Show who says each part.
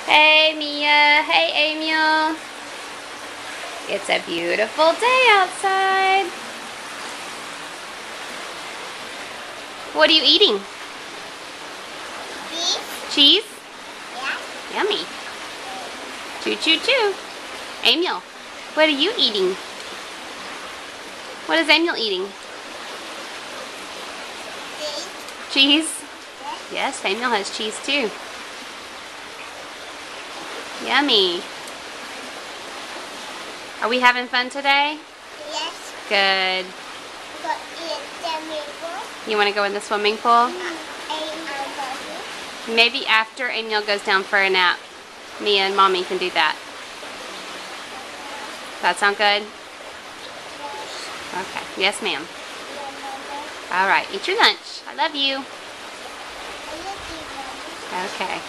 Speaker 1: Hey Mia, hey Emil. It's a beautiful day outside. What are you eating?
Speaker 2: Cheese?
Speaker 1: Cheese?
Speaker 2: Yeah.
Speaker 1: Yummy. Choo choo choo. Emil, what are you eating? What is Emil eating?
Speaker 2: Cheese?
Speaker 1: Cheese?
Speaker 2: Yes.
Speaker 1: Yes, Emil has cheese too. Yummy. Are we having fun today?
Speaker 2: Yes.
Speaker 1: Good.
Speaker 2: Go in the middle.
Speaker 1: You want to go in the swimming pool?
Speaker 2: And
Speaker 1: Maybe after Emil goes down for a nap, Mia and Mommy can do that. That sound good? Okay. Yes, ma'am. All right. Eat your lunch. I love you. Okay.